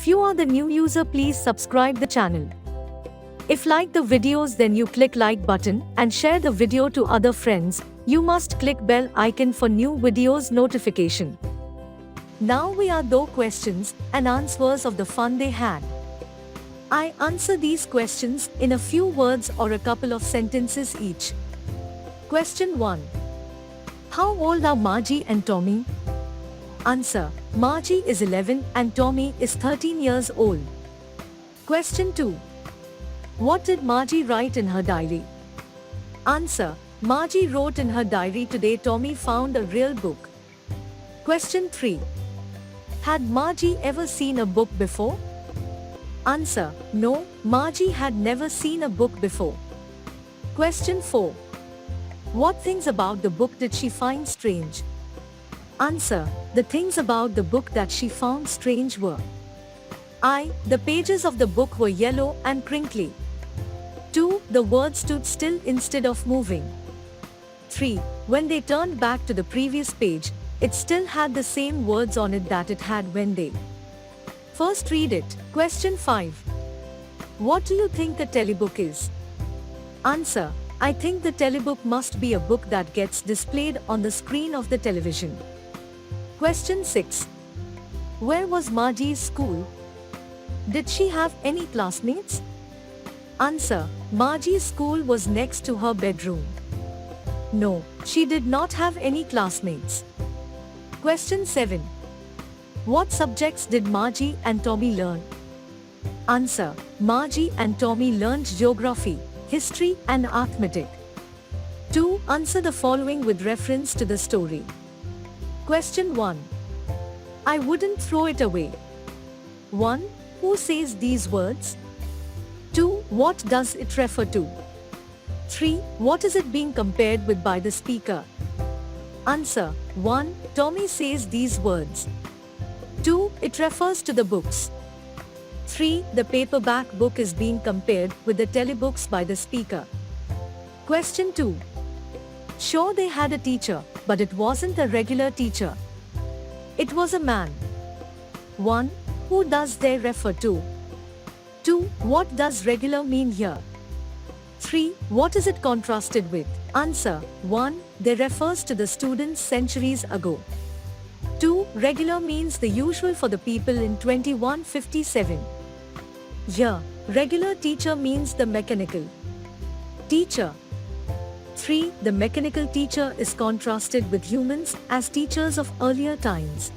If you are the new user, please subscribe the channel. If like the videos, then you click like button and share the video to other friends. You must click bell icon for new videos notification. Now we are do questions and answers of the fun they had. I answer these questions in a few words or a couple of sentences each. Question 1. How old are Margie and Tommy? Answer. Margie is 11 and Tommy is 13 years old. Question 2. What did Margie write in her diary? Answer. Margie wrote in her diary, today Tommy found a real book. Question 3. Had Margie ever seen a book before? Answer. No, Margie had never seen a book before. Question 4. What things about the book did she find strange? Answer. The things about the book that she found strange were: I. The pages of the book were yellow and crinkly. 2. The words stood still instead of moving. 3. When they turned back to the previous page, it still had the same words on it that it had when they first read it. Question 5. What do you think a telebook is? Answer. I think the telebook must be a book that gets displayed on the screen of the television. Question 6. Where was Margie's school? Did she have any classmates? Answer. Margie's school was next to her bedroom. No, she did not have any classmates. Question 7. What subjects did Margie and Tommy learn? Answer. Margie and Tommy learned geography, history and arithmetic. 2. Answer the following with reference to the story. Question 1. I wouldn't throw it away. 1. Who says these words? 2. What does it refer to? 3. What is it being compared with by the speaker? Answer. 1. Tommy says these words. 2. It refers to the books. 3. The paperback book is being compared with the telebooks by the speaker. Question 2. Sure, they had a teacher, but it wasn't a regular teacher. It was a man. 1. Who does they refer to? 2. What does regular mean here? 3. What is it contrasted with? Answer. 1. They refers to the students centuries ago. 2. Regular means the usual for the people in 2157. Here, regular teacher means the mechanical teacher. 3. The mechanical teacher is contrasted with humans as teachers of earlier times.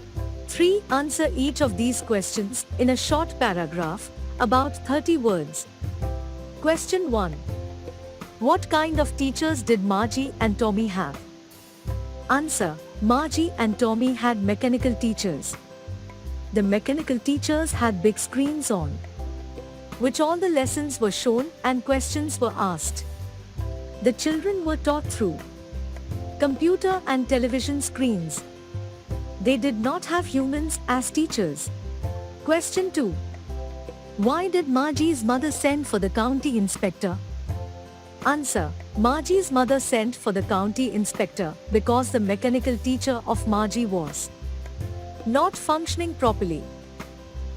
3. Answer each of these questions in a short paragraph, about 30 words. Question 1. What kind of teachers did Margie and Tommy have? Answer. Margie and Tommy had mechanical teachers. The mechanical teachers had big screens on which all the lessons were shown and questions were asked. The children were taught through computer and television screens. They did not have humans as teachers. Question 2. Why did Margie's mother send for the county inspector? Answer. Margie's mother sent for the county inspector because the mechanical teacher of Margie was not functioning properly.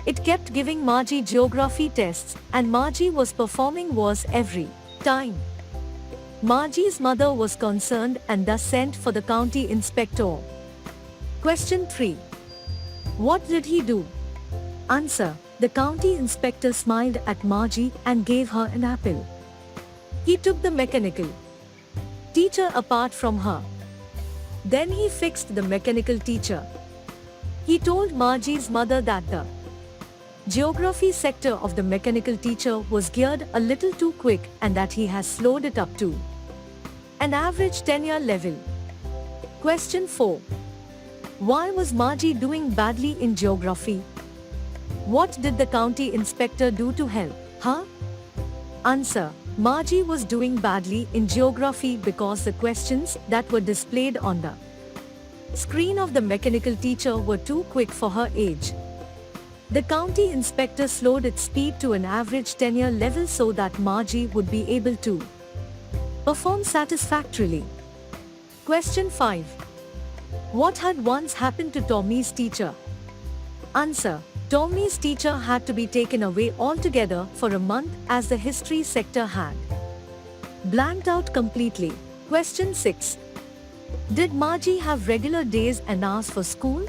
It kept giving Margie geography tests and Margie was performing worse every time. Margie's mother was concerned and thus sent for the county inspector. Question 3. What did he do? Answer. The county inspector smiled at Margie and gave her an apple. He took the mechanical teacher apart from her. Then he fixed the mechanical teacher. He told Margie's mother that the geography sector of the mechanical teacher was geared a little too quick and that he has slowed it up to an average tenure level. Question 4. Why was Margie doing badly in geography? What did the county inspector do to help her? Answer. Margie was doing badly in geography because the questions that were displayed on the screen of the mechanical teacher were too quick for her age. The county inspector slowed its speed to an average tenure level so that Margie would be able to perform satisfactorily. Question 5. What had once happened to Tommy's teacher? Answer. Tommy's teacher had to be taken away altogether for a month as the history sector had blanked out completely. Question 6. Did Margie have regular days and hours for school?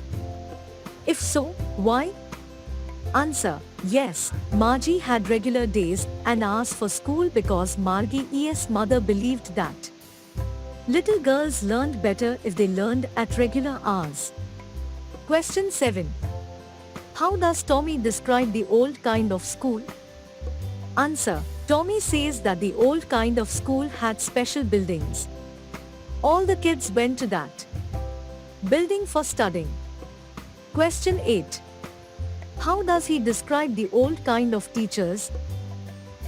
If so, why? Answer. Yes, Margie had regular days and hours for school because Margie's mother believed that little girls learned better if they learned at regular hours. Question 7. How does Tommy describe the old kind of school? Answer. Tommy says that the old kind of school had special buildings. All the kids went to that building for studying. Question 8. How does he describe the old kind of teachers?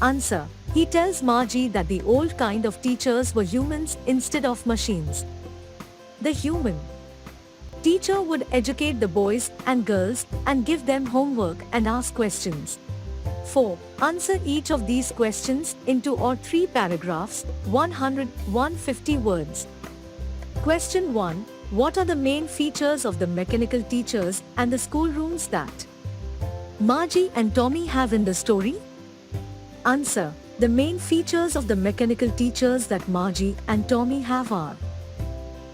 Answer. He tells Margie that the old kind of teachers were humans instead of machines. The human teacher would educate the boys and girls and give them homework and ask questions. 4. Answer each of these questions in 2 or 3 paragraphs, 150 words. Question 1. What are the main features of the mechanical teachers and the schoolrooms that Margie and Tommy have in the story? Answer. The main features of the mechanical teachers that Margie and Tommy have are: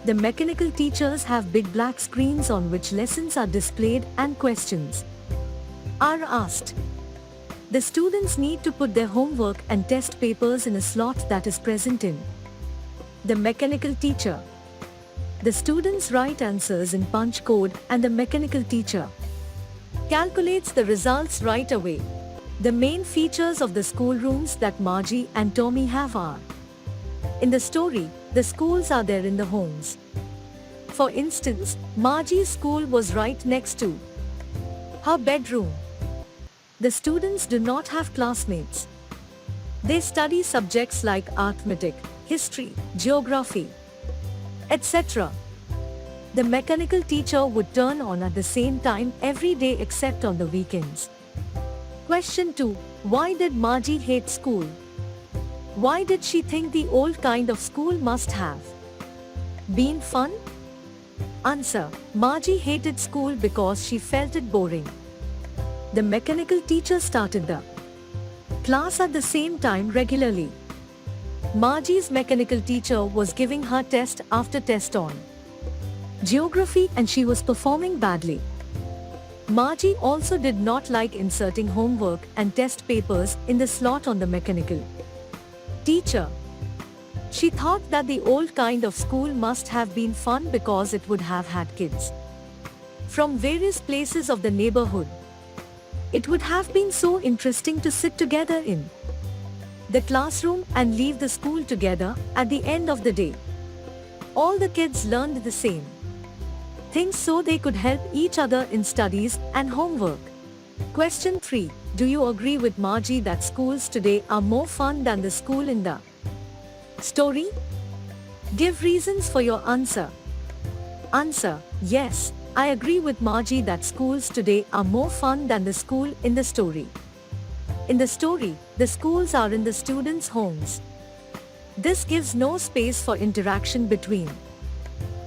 the mechanical teachers have big black screens on which lessons are displayed and questions are asked. The students need to put their homework and test papers in a slot that is present in the mechanical teacher. The students write answers in punch code and the mechanical teacher calculates the results right away. The main features of the schoolrooms that Margie and Tommy have are: in the story, the schools are there in the homes. For instance, Margie's school was right next to her bedroom. The students do not have classmates. They study subjects like arithmetic, history, geography, etc. The mechanical teacher would turn on at the same time every day except on the weekends. Question 2. Why did Margie hate school? Why did she think the old kind of school must have been fun? Answer. Margie hated school because she felt it boring. The mechanical teacher started the class at the same time regularly. Margie's mechanical teacher was giving her test after test on geography and she was performing badly. Margie also did not like inserting homework and test papers in the slot on the mechanical teacher. She thought that the old kind of school must have been fun because it would have had kids from various places of the neighborhood. It would have been so interesting to sit together in the classroom and leave the school together at the end of the day. All the kids learned the same things so they could help each other in studies and homework. Question 3. Do you agree with Margie that schools today are more fun than the school in the story? Give reasons for your answer. Answer. Yes, I agree with Margie that schools today are more fun than the school in the story. In the story, the schools are in the students' homes. This gives no space for interaction between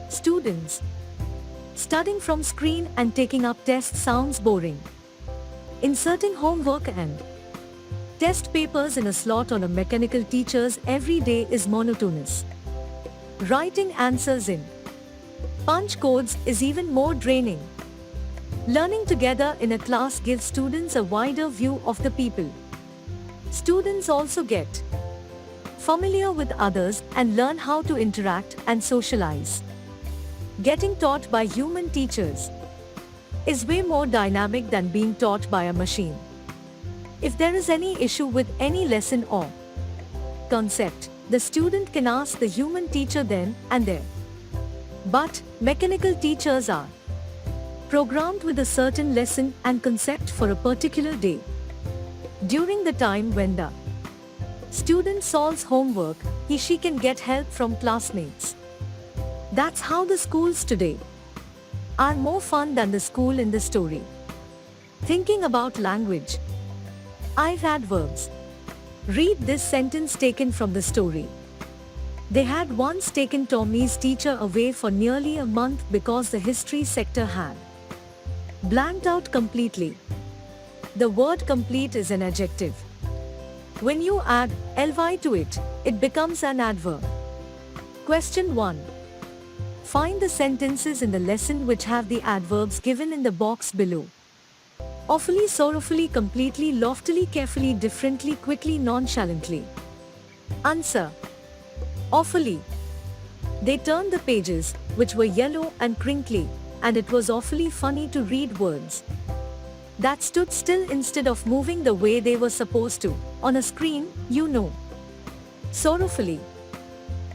students. Studying from screen and taking up tests sounds boring. Inserting homework and test papers in a slot on a mechanical teacher's every day is monotonous. Writing answers in punch codes is even more draining. Learning together in a class gives students a wider view of the people. Students also get familiar with others and learn how to interact and socialize. Getting taught by human teachers is way more dynamic than being taught by a machine. If there is any issue with any lesson or concept, the student can ask the human teacher then and there. But mechanical teachers are programmed with a certain lesson and concept for a particular day. During the time when the student solves homework, she can get help from classmates. That's how the schools today are more fun than the school in the story. Thinking about language. I've had verbs. Read this sentence taken from the story. They had once taken Tommy's teacher away for nearly a month because the history sector had blanked out completely. The word complete is an adjective. When you add ly to it, it becomes an adverb. Question 1. Find the sentences in the lesson which have the adverbs given in the box below. Awfully, sorrowfully, completely, loftily, carefully, differently, quickly, nonchalantly. Answer. Awfully. They turned the pages, which were yellow and crinkly, and it was awfully funny to read words that stood still instead of moving the way they were supposed to, on a screen, you know. Sorrowfully.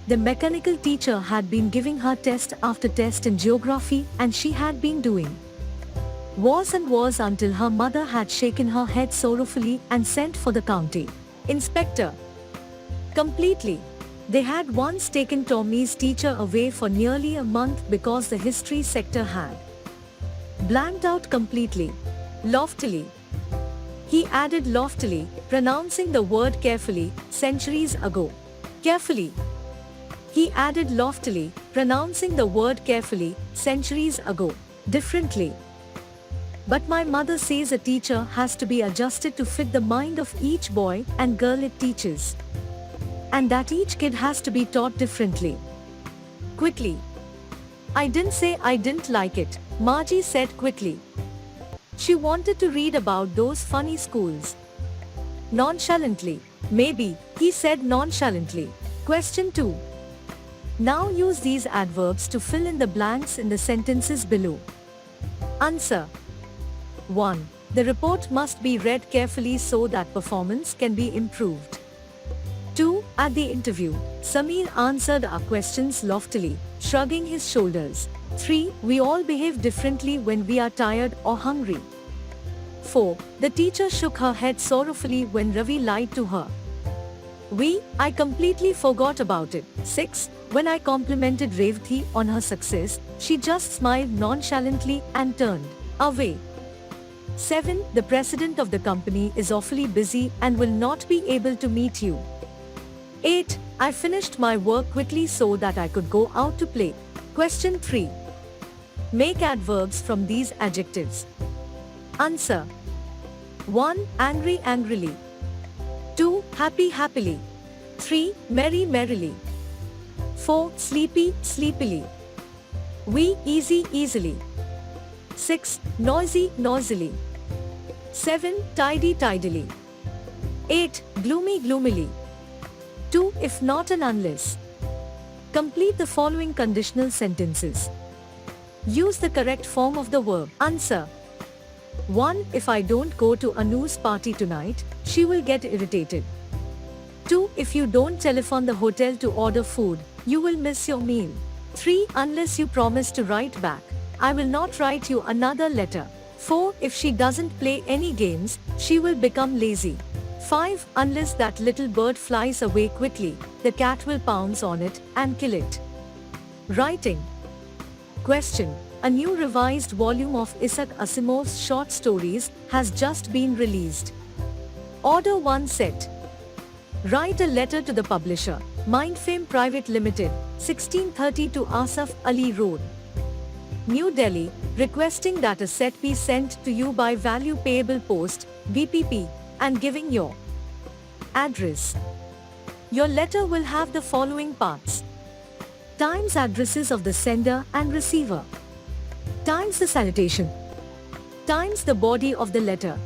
The mechanical teacher had been giving her test after test in geography, and she had been doing was until her mother had shaken her head sorrowfully and sent for the county inspector. Completely. They had once taken Tommy's teacher away for nearly a month because the history sector had blanked out completely. Loftily. He added loftily, pronouncing the word carefully, centuries ago. Carefully. He added loftily, pronouncing the word carefully, centuries ago. Differently. But my mother says a teacher has to be adjusted to fit the mind of each boy and girl it teaches. And that each kid has to be taught differently. Quickly. I didn't say I didn't like it, Margie said quickly. She wanted to read about those funny schools. Nonchalantly. Maybe, he said nonchalantly. Question 2. Now use these adverbs to fill in the blanks in the sentences below. Answer. 1. The report must be read carefully so that performance can be improved. 2. At the interview, Samir answered our questions loftily, shrugging his shoulders. 3. We all behave differently when we are tired or hungry. 4. The teacher shook her head sorrowfully when Ravi lied to her. I completely forgot about it. 6. When I complimented Revati on her success, she just smiled nonchalantly and turned away. 7. The president of the company is awfully busy and will not be able to meet you. 8. I finished my work quickly so that I could go out to play. Question 3. Make adverbs from these adjectives. Answer. 1. Angry, angrily. 2. Happy, happily. 3. Merry, merrily. 4. Sleepy, sleepily. Easy, easily. 6. Noisy, noisily. 7. Tidy, tidily. 8. Gloomy, gloomily. 2. If not and unless. Complete the following conditional sentences. Use the correct form of the verb. Answer. 1. If I don't go to Anu's party tonight, she will get irritated. 2. If you don't telephone the hotel to order food, you will miss your meal. 3. Unless you promise to write back, I will not write you another letter. 4. If she doesn't play any games, she will become lazy. 5. Unless that little bird flies away quickly, the cat will pounce on it and kill it. Writing. Question. A new revised volume of Isaac Asimov's short stories has just been released. Order 1 set. Write a letter to the publisher, Mindfame Private Limited, 1630 to Asaf Ali Road, New Delhi, requesting that a set be sent to you by Value Payable Post, VPP, and giving your address. Your letter will have the following parts. Times addresses of the sender and receiver. Times the salutation. Times the body of the letter.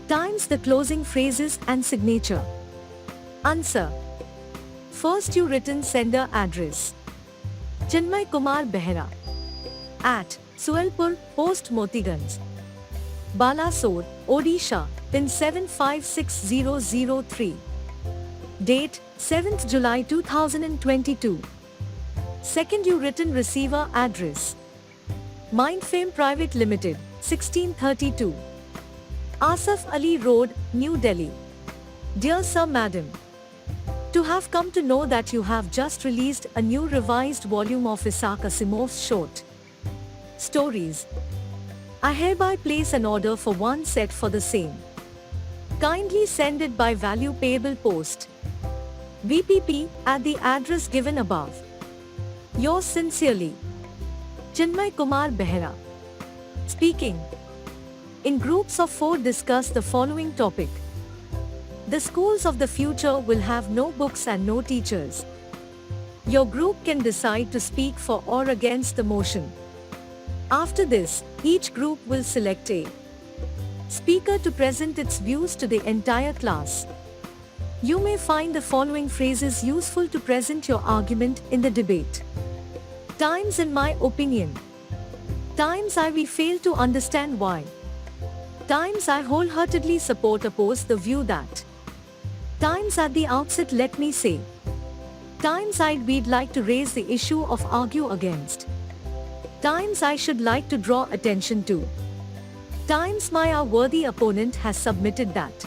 Times the closing phrases and signature. Answer. First you written sender address. Chinmay Kumar Behera. At Suelpur, Post Motiganj, Balasore, Odisha, pin 756003. Date 7th July 2022. Second you written receiver address. Mindfame Private Limited, 1632. Asaf Ali Road, New Delhi. Dear Sir Madam, to have come to know that you have just released a new revised volume of Isaac Asimov's short stories. I hereby place an order for 1 set for the same. Kindly send it by Value Payable Post, VPP, at the address given above. Yours sincerely, Chinmay Kumar Behera. Speaking. In groups of 4 discuss the following topic. The schools of the future will have no books and no teachers. Your group can decide to speak for or against the motion. After this, each group will select a speaker to present its views to the entire class. You may find the following phrases useful to present your argument in the debate. Times in my opinion. Times we fail to understand why. Times I wholeheartedly support oppose the view that. Times at the outset let me say. Times we'd like to raise the issue of argue against. Times I should like to draw attention to. Times my worthy opponent has submitted that.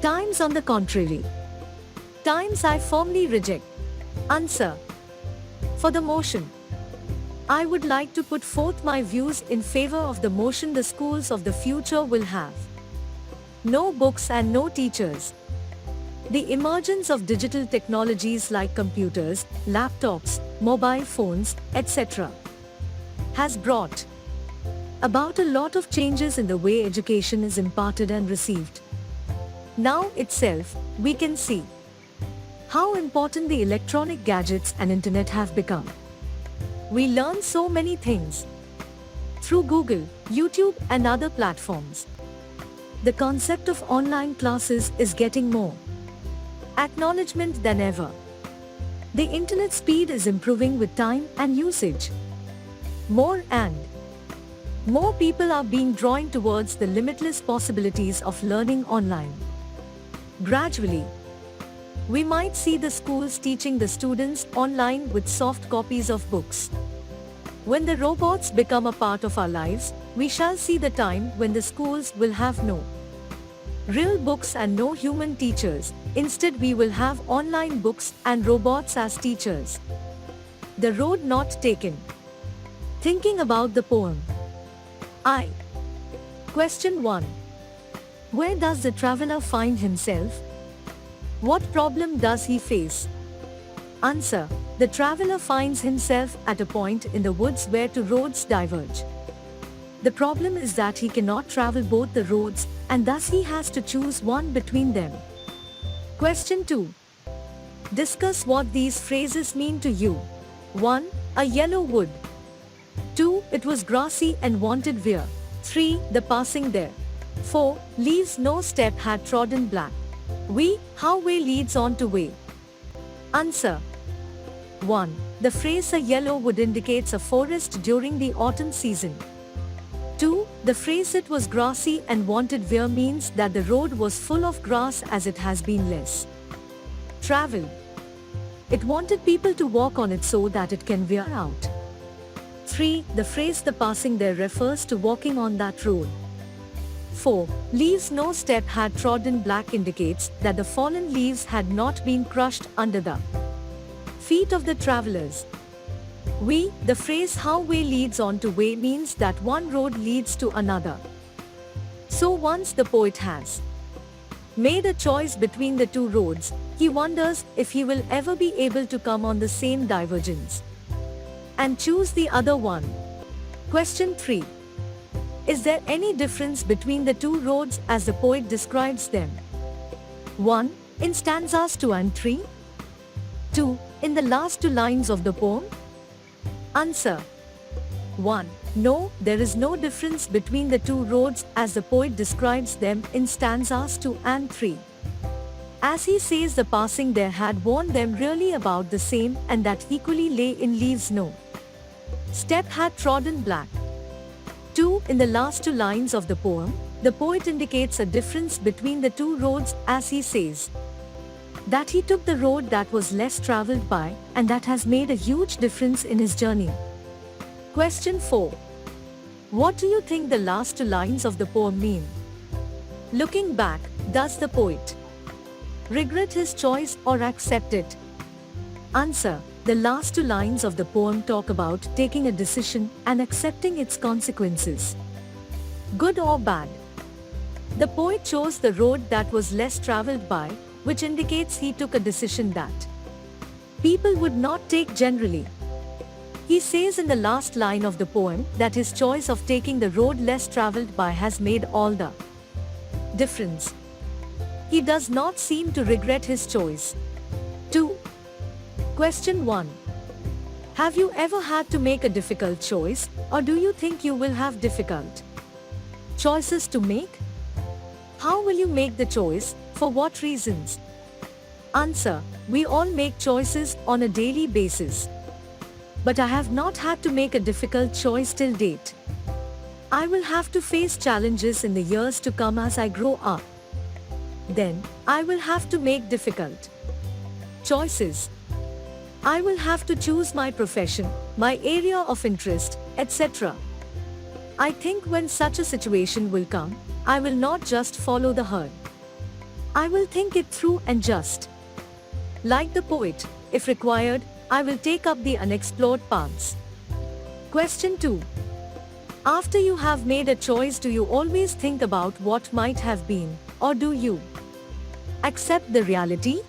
Times on the contrary. Times I firmly reject. Answer. For the motion. I would like to put forth my views in favor of the motion the schools of the future will have no books and no teachers. The emergence of digital technologies like computers, laptops, mobile phones, etc. has brought about a lot of changes in the way education is imparted and received. Now itself, we can see how important the electronic gadgets and internet have become. We learn so many things through Google, YouTube and other platforms. The concept of online classes is getting more acknowledgement than ever. The internet speed is improving with time and usage. More and more people are being drawn towards the limitless possibilities of learning online. Gradually, we might see the schools teaching the students online with soft copies of books. When the robots become a part of our lives, we shall see the time when the schools will have no real books and no human teachers. Instead, we will have online books and robots as teachers. The road not taken. Thinking about the poem. Question 1. Where does the traveler find himself? What problem does he face? Answer. The traveler finds himself at a point in the woods where two roads diverge. The problem is that he cannot travel both the roads, and thus he has to choose one between them. Question 2. Discuss what these phrases mean to you. 1. A yellow wood. 2. It was grassy and wanted wear. 3. The passing there. 4. Leaves no step had trodden black. How way leads on to way. Answer. 1. The phrase a yellow wood indicates a forest during the autumn season. 2. The phrase it was grassy and wanted wear means that the road was full of grass as it has been less traveled. It wanted people to walk on it so that it can wear out. 3. The phrase the passing there refers to walking on that road. 4. Leaves no step had trodden black indicates that the fallen leaves had not been crushed under the feet of the travelers. The phrase how way leads on to way means that one road leads to another. So once the poet has made a choice between the two roads, he wonders if he will ever be able to come on the same divergence and choose the other one. Question 3. Is there any difference between the two roads as the poet describes them? 1. In stanzas 2 and 3. 2. In the last two lines of the poem. Answer. 1. No, there is no difference between the two roads as the poet describes them in stanzas 2 and 3. As he says the passing there had worn them really about the same and that equally lay in leaves no step had trodden black. 2. In the last two lines of the poem, the poet indicates a difference between the two roads as he says that he took the road that was less traveled by and that has made a huge difference in his journey. Question 4. What do you think the last two lines of the poem mean? Looking back, does the poet regret his choice or accept it? Answer. The last two lines of the poem talk about taking a decision and accepting its consequences, good or bad. The poet chose the road that was less traveled by, which indicates he took a decision that people would not take generally. He says in the last line of the poem that his choice of taking the road less traveled by has made all the difference. He does not seem to regret his choice. 2. Question 1. Have you ever had to make a difficult choice, or do you think you will have difficult choices to make? How will you make the choice? For what reasons? Answer. We all make choices on a daily basis. But I have not had to make a difficult choice till date. I will have to face challenges in the years to come as I grow up. Then, I will have to make difficult choices. I will have to choose my profession, my area of interest, etc. I think when such a situation will come, I will not just follow the herd. I will think it through and just, like the poet, if required, I will take up the unexplored paths. Question 2. After you have made a choice, do you always think about what might have been, or do you accept the reality?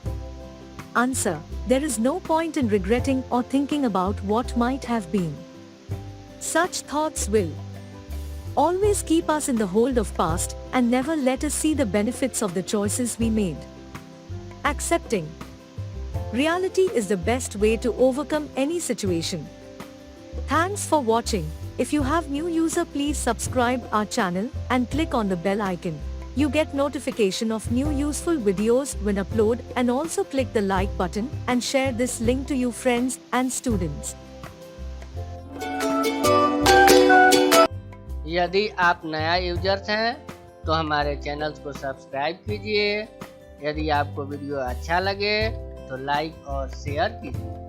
Answer. There is no point in regretting or thinking about what might have been. Such thoughts will always keep us in the hold of past and never let us see the benefits of the choices we made. Accepting reality is the best way to overcome any situation. Thanks for watching. If you have new user, please subscribe our channel and click on the bell icon. You get notification of new useful videos when upload, and also click the like button and share this link to your friends and students. यदि आप नया users हैं तो हमारे channels को subscribe कीजिए। यदि आपको वीडियो अच्छा लगे तो लाइक और शेयर कीजिए।